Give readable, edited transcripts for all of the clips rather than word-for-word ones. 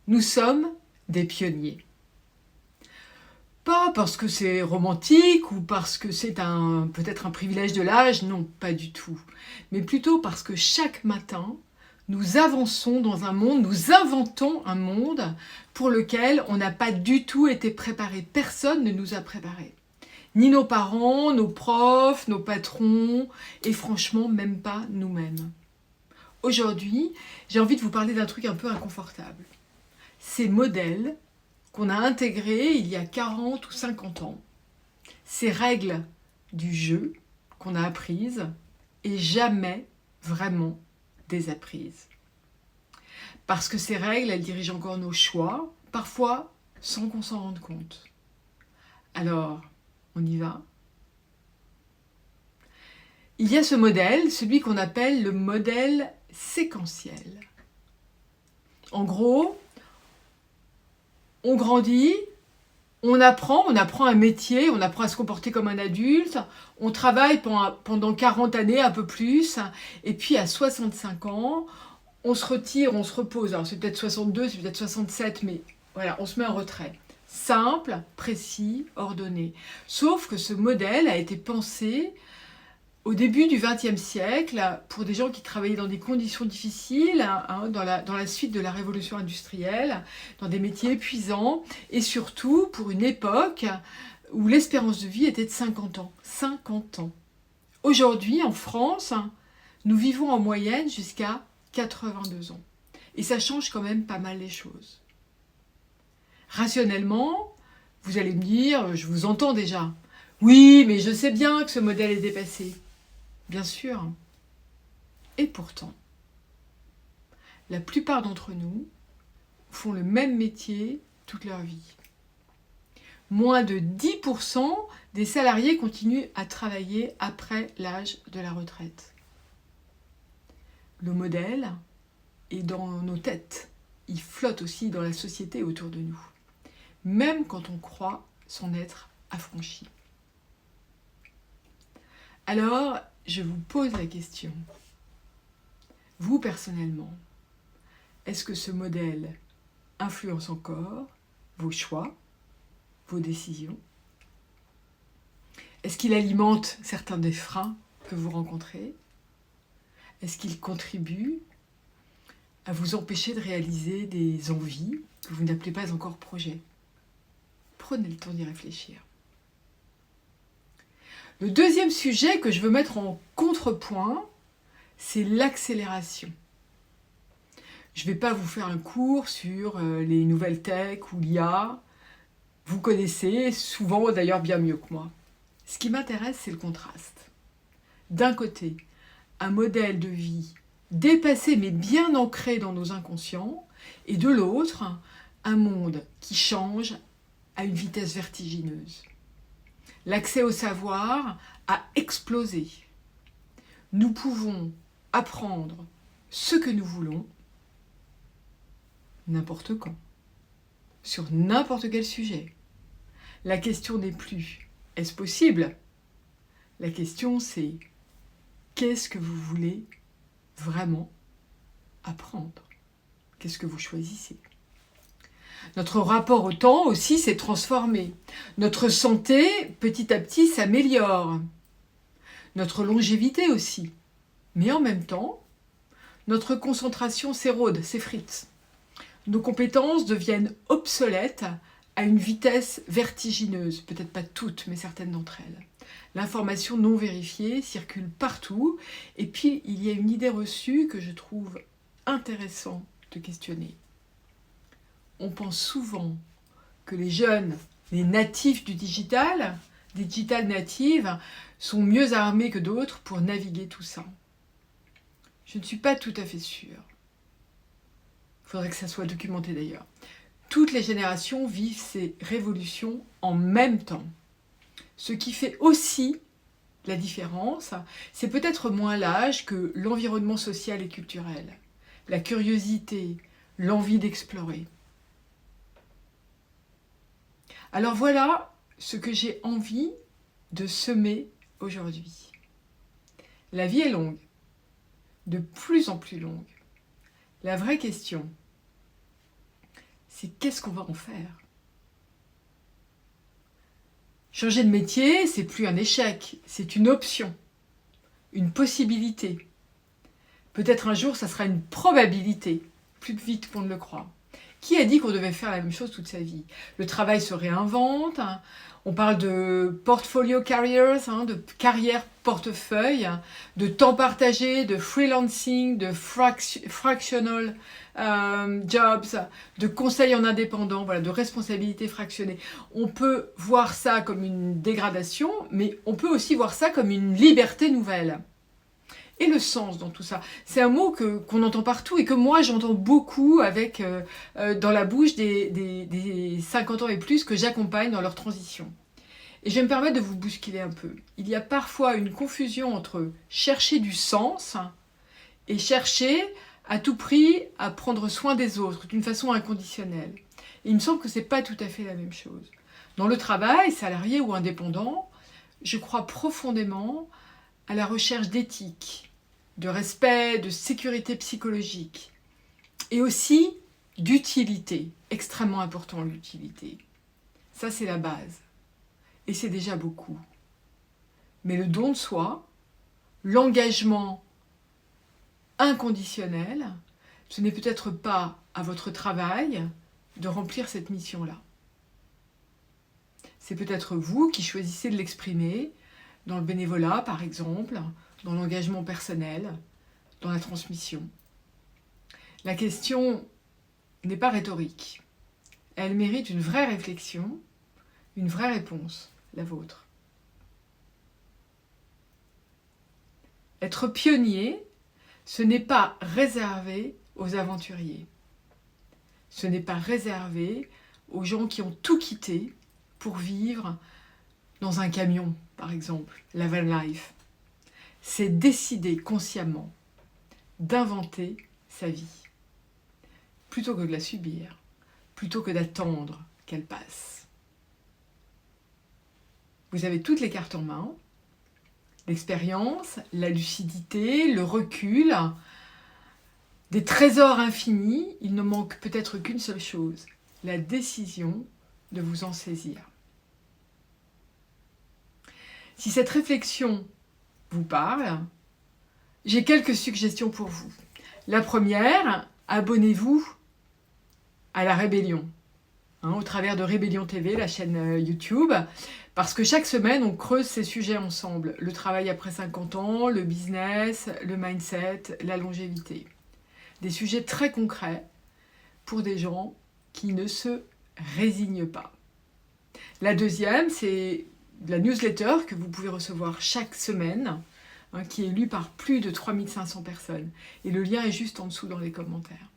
Nous sommes des pionniers. Pas parce que c'est romantique ou parce que c'est peut-être un privilège de l'âge, non, pas du tout. Mais plutôt parce que chaque matin, nous avançons dans un monde, nous inventons un monde pour lequel on n'a pas du tout été préparé. Personne ne nous a préparés. Ni nos parents, nos profs, nos patrons, et franchement, même pas nous-mêmes. Aujourd'hui, j'ai envie de vous parler d'un truc un peu inconfortable. Ces modèles qu'on a intégrés il y a 40 ou 50 ans, ces règles du jeu qu'on a apprises et jamais vraiment désapprises. Parce que ces règles, elles dirigent encore nos choix, parfois sans qu'on s'en rende compte. Alors, on y va ? Il y a ce modèle, celui qu'on appelle le modèle séquentiel. En gros, on grandit, on apprend un métier, on apprend à se comporter comme un adulte, on travaille pendant 40 années, un peu plus, et puis à 65 ans, on se retire, on se repose. Alors c'est peut-être 62, c'est peut-être 67, mais voilà, on se met en retrait. Simple, précis, ordonné. Sauf que ce modèle a été pensé au début du XXe siècle, pour des gens qui travaillaient dans des conditions difficiles, dans la suite de la révolution industrielle, dans des métiers épuisants, et surtout pour une époque où l'espérance de vie était de 50 ans. 50 ans. Aujourd'hui, en France, nous vivons en moyenne jusqu'à 82 ans. Et ça change quand même pas mal les choses. Rationnellement, vous allez me dire, je vous entends déjà, oui, mais je sais bien que ce modèle est dépassé. Bien sûr. Et pourtant, la plupart d'entre nous font le même métier toute leur vie. Moins de 10% des salariés continuent à travailler après l'âge de la retraite. Le modèle est dans nos têtes. Il flotte aussi dans la société autour de nous. Même quand on croit s'en être affranchi. Alors, je vous pose la question. Vous, personnellement, est-ce que ce modèle influence encore vos choix, vos décisions ? Est-ce qu'il alimente certains des freins que vous rencontrez ? Est-ce qu'il contribue à vous empêcher de réaliser des envies que vous n'appelez pas encore projet ? Prenez le temps d'y réfléchir. Le deuxième sujet que je veux mettre en contrepoint, c'est l'accélération. Je ne vais pas vous faire un cours sur les nouvelles tech ou l'IA. Vous connaissez souvent d'ailleurs bien mieux que moi. Ce qui m'intéresse, c'est le contraste. D'un côté, un modèle de vie dépassé mais bien ancré dans nos inconscients, et de l'autre, un monde qui change à une vitesse vertigineuse. L'accès au savoir a explosé. Nous pouvons apprendre ce que nous voulons, n'importe quand, sur n'importe quel sujet. La question n'est plus « est-ce possible ?» La question c'est « qu'est-ce que vous voulez vraiment apprendre ? Qu'est-ce que vous choisissez ? » Notre rapport au temps aussi s'est transformé. Notre santé, petit à petit, s'améliore. Notre longévité aussi. Mais en même temps, notre concentration s'érode, s'effrite. Nos compétences deviennent obsolètes à une vitesse vertigineuse. Peut-être pas toutes, mais certaines d'entre elles. L'information non vérifiée circule partout. Et puis, il y a une idée reçue que je trouve intéressant de questionner. On pense souvent que les jeunes, les natifs du digital natives, sont mieux armés que d'autres pour naviguer tout ça. Je ne suis pas tout à fait sûre. Il faudrait que ça soit documenté d'ailleurs. Toutes les générations vivent ces révolutions en même temps. Ce qui fait aussi la différence, c'est peut-être moins l'âge que l'environnement social et culturel, la curiosité, l'envie d'explorer. Alors voilà ce que j'ai envie de semer aujourd'hui. La vie est longue, de plus en plus longue. La vraie question, c'est qu'est-ce qu'on va en faire. Changer de métier, c'est plus un échec, c'est une option, une possibilité. Peut-être un jour, ça sera une probabilité, plus vite qu'on ne le croit. Qui a dit qu'on devait faire la même chose toute sa vie? Le travail se réinvente, hein. On parle de portfolio careers, hein, de carrière portefeuille, de temps partagé, de freelancing, de fractional jobs, de conseil en indépendant, voilà, de responsabilité fractionnée. On peut voir ça comme une dégradation, mais on peut aussi voir ça comme une liberté nouvelle. Et le sens dans tout ça, c'est un mot qu'on entend partout et que moi j'entends beaucoup dans la bouche des 50 ans et plus que j'accompagne dans leur transition. Et je vais me permettre de vous bousculer un peu. Il y a parfois une confusion entre chercher du sens et chercher à tout prix à prendre soin des autres d'une façon inconditionnelle. Et il me semble que ce n'est pas tout à fait la même chose. Dans le travail, salarié ou indépendant, je crois profondément à la recherche d'éthique, de respect, de sécurité psychologique et aussi d'utilité. Extrêmement important l'utilité. Ça, c'est la base. Et c'est déjà beaucoup. Mais le don de soi, l'engagement inconditionnel, ce n'est peut-être pas à votre travail de remplir cette mission-là. C'est peut-être vous qui choisissez de l'exprimer dans le bénévolat, par exemple, dans l'engagement personnel, dans la transmission. La question n'est pas rhétorique. Elle mérite une vraie réflexion, une vraie réponse, la vôtre. Être pionnier, ce n'est pas réservé aux aventuriers. Ce n'est pas réservé aux gens qui ont tout quitté pour vivre dans un camion, par exemple, la van life. C'est décider consciemment d'inventer sa vie, plutôt que de la subir, plutôt que d'attendre qu'elle passe. Vous avez toutes les cartes en main, l'expérience, la lucidité, le recul, des trésors infinis. Il ne manque peut-être qu'une seule chose, la décision de vous en saisir. Si cette réflexion vous parle, j'ai quelques suggestions pour vous. La première, abonnez-vous à la Rébellion, au travers de Rébellion TV, la chaîne YouTube, parce que chaque semaine, on creuse ces sujets ensemble. Le travail après 50 ans, le business, le mindset, la longévité. Des sujets très concrets pour des gens qui ne se résignent pas. La deuxième, c'est la newsletter que vous pouvez recevoir chaque semaine, qui est lue par plus de 3500 personnes. Et le lien est juste en dessous dans les commentaires.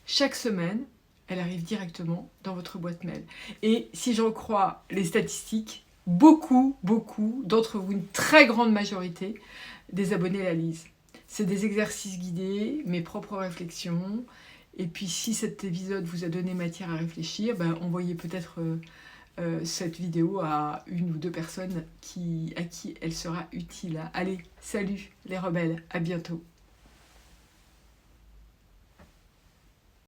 Chaque semaine, elle arrive directement dans votre boîte mail. Et si j'en crois les statistiques, beaucoup d'entre vous, une très grande majorité des abonnés la lisent. C'est des exercices guidés, mes propres réflexions. Et puis si cet épisode vous a donné matière à réfléchir, envoyez peut-être cette vidéo à une ou deux personnes à qui elle sera utile. Allez, salut les rebelles, à bientôt.